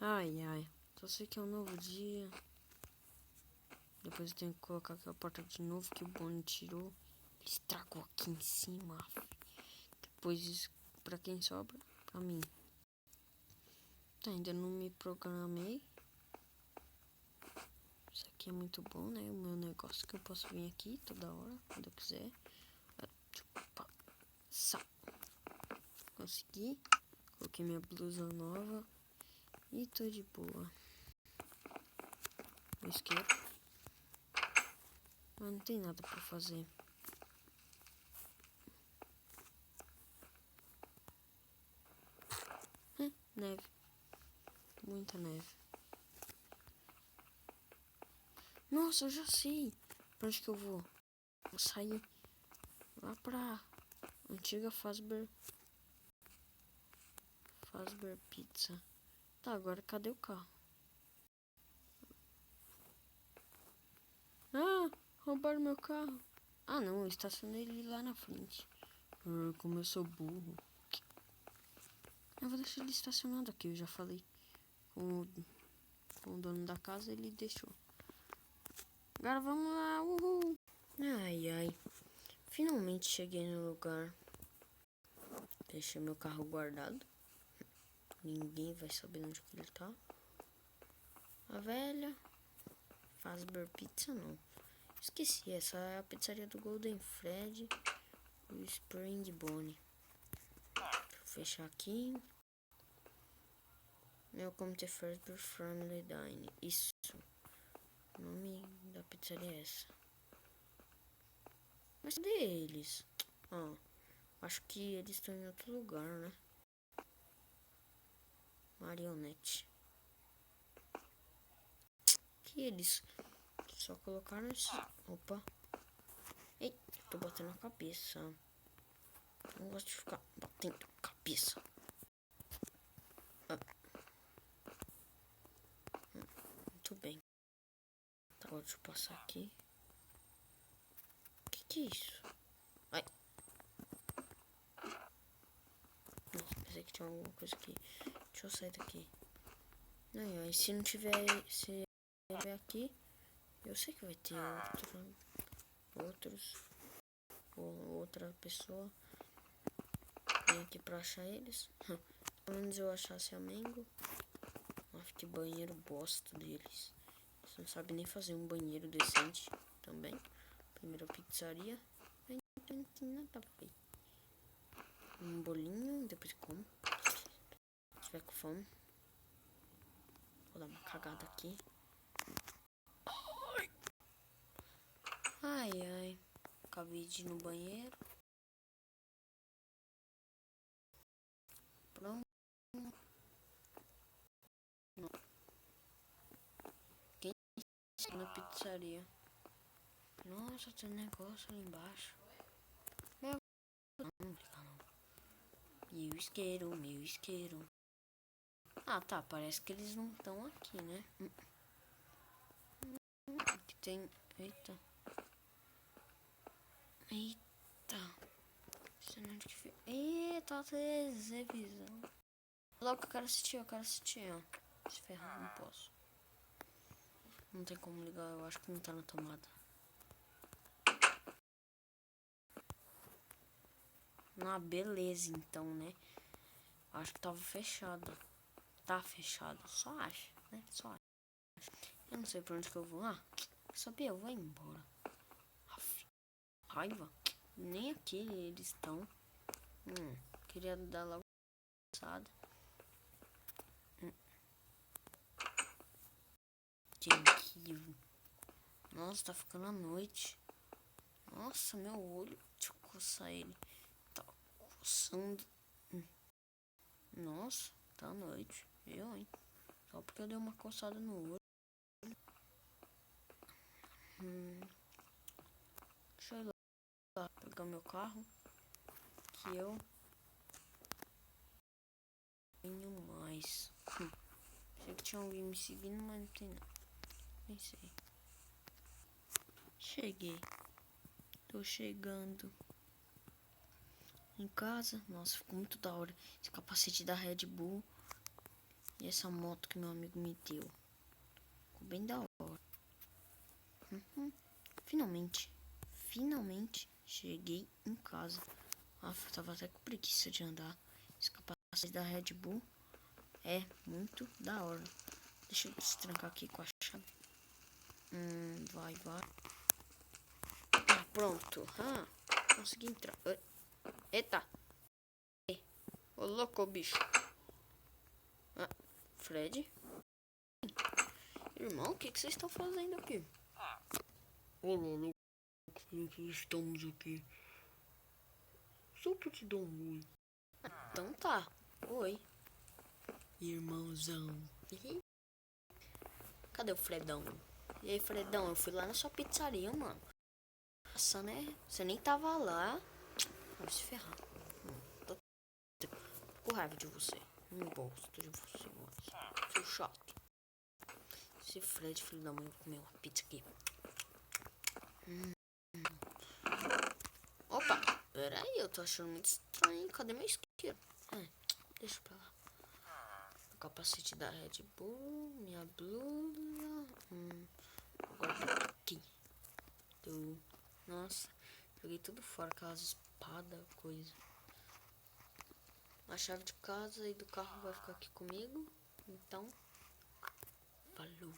Ai, ai. Só sei que é um novo dia. Depois eu tenho que colocar aqui a porta de novo que o Bonnie tirou. Ele estragou aqui em cima. Depois, pra quem sobra? Pra mim. Tá, ainda não me programei. Isso aqui é muito bom, né? O meu negócio que eu posso vir aqui toda hora, quando eu quiser. Consegui. Coloquei minha blusa nova. E tô de boa. O isqueiro. Mas não tem nada pra fazer. Neve. Muita neve. Nossa, eu já sei. Pra onde que eu vou? Vou sair lá pra antiga Fazbear Pizza. Tá, agora cadê o carro? Ah, roubaram meu carro. Ah, não, eu estacionei ele lá na frente. Como eu sou burro. Eu vou deixar ele estacionado aqui, eu já falei. Com o dono da casa, ele deixou. Agora vamos lá, uhul. Ai, ai. Finalmente cheguei no lugar. Deixei meu carro guardado. Ninguém vai saber onde que ele tá. A velha Fazbear Pizza, não. Esqueci, essa é a pizzaria do Golden Fred e o Spring Bonnie. Deixa eu fechar aqui. Welcome to Fazbear Family Dine. Isso. O nome da pizzaria é essa. Mas cadê eles? Ah, acho que eles estão em outro lugar, né? Marionete. Que eles só colocaram esse... Opa. Ei, tô batendo a cabeça. Não gosto de ficar batendo a cabeça. Muito bem. Tá, agora deixa eu passar aqui. Que é isso? Ai. Nossa, pensei que tinha alguma coisa aqui. Deixa eu sair daqui. Não, e se não tiver... Se tiver aqui... Eu sei que vai ter outros... Ou outra pessoa. Vem aqui pra achar eles. Pelo menos eu achasse a Mango. Nossa, que banheiro bosta deles. Você não sabe nem fazer um banheiro decente também. Primeira pizzaria. Não tem nada pra ver. Um bolinho, depois como. Se tiver com fome. Vou dar uma cagada aqui. Ai, ai. Acabei de ir no banheiro. Pronto. Quem está na pizzaria? Nossa, tem um negócio ali embaixo. Não, não. Meu isqueiro. Ah, tá. Parece que eles não estão aqui, né? Aqui tem... Eita. Eita, televisão. Logo que eu quero assistir, ó. Se ferrar, não posso. Não tem como ligar, eu acho que não tá na tomada. Ah, beleza, então, né? Acho que tava fechado. Tá fechado, só acho, né? Só acho. Eu não sei pra onde que eu vou. Ah, sabia, eu vou embora. Raiva. Nem aqui eles estão. Queria dar logo passada. Que nossa, tá ficando a noite. Nossa, meu olho. Deixa eu coçar ele. Tá coçando. Nossa, tá à noite. Eu, hein? Só porque eu dei uma coçada no olho. Deixa eu ir lá pegar meu carro. Que eu tenho mais. Sei que tinha alguém me seguindo, mas não tem nada. Nem sei. Cheguei. Tô chegando em casa. Nossa, ficou muito da hora. Esse capacete da Red Bull. E essa moto que meu amigo me deu. Ficou bem da hora. Finalmente cheguei em casa. Nossa, eu tava até com preguiça de andar. Esse capacete da Red Bull é muito da hora. Deixa eu destrancar aqui com a chave. Vai. Pronto. Consegui entrar. Eita. Ô, louco, bicho. Fred? Irmão, o que vocês estão fazendo aqui? Olá, louco. Estamos aqui. Só pra te dar um oi. Então tá. Oi. Irmãozão. Cadê o Fredão? E aí, Fredão, eu fui lá na sua pizzaria, mano. Nossa, né? Você nem tava lá. Vai se ferrar. Tô com raiva de você. Não gosto de você, mano. Seu chato. Esse Fred, filho da mãe, comeu uma pizza aqui. Opa, peraí, eu tô achando muito estranho. Cadê meu isqueiro? Deixa pra lá. O capacete da Red Bull, minha blusa. Agora aqui. Nossa, joguei tudo fora, aquelas espadas, coisa. A chave de casa e do carro vai ficar aqui comigo. Então, falou.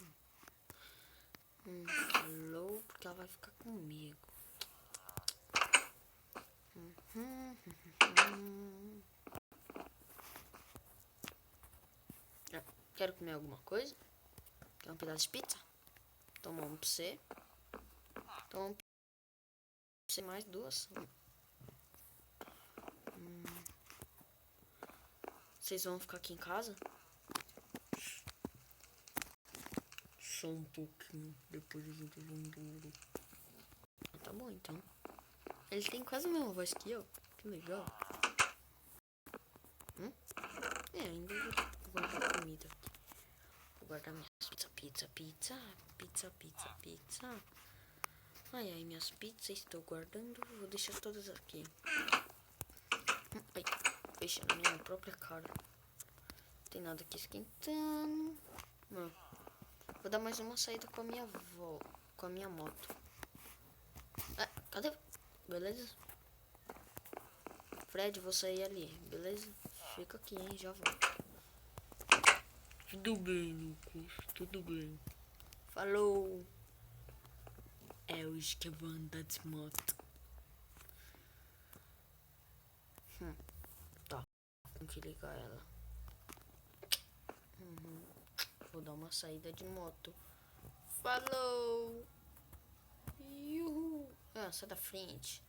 Falou, porque ela vai ficar comigo. Quero comer alguma coisa? Quer um pedaço de pizza? Toma um pra você. Toma um pra você, mais duas. Vocês vão ficar aqui em casa? Só um pouquinho, depois a gente vai embora. Tá bom, então. Ele tem quase a mesma voz que eu. Que legal. Ainda vou guardar comida aqui. Vou guardar minhas pizza. Ai, minhas pizzas estou guardando. Vou deixar todas aqui. Ai, deixa na minha própria cara. Não tem nada aqui esquentando. Vou dar mais uma saída com a minha avó. Com a minha moto. Cadê? Beleza? Fred, vou sair ali, beleza? Fica aqui, hein? Já volto. Tudo bem, Lucas. Tudo bem. Falou. É hoje que eu vou andar de moto. Tá. Tem que ligar ela. Vou dar uma saída de moto. Falou. Sai da frente.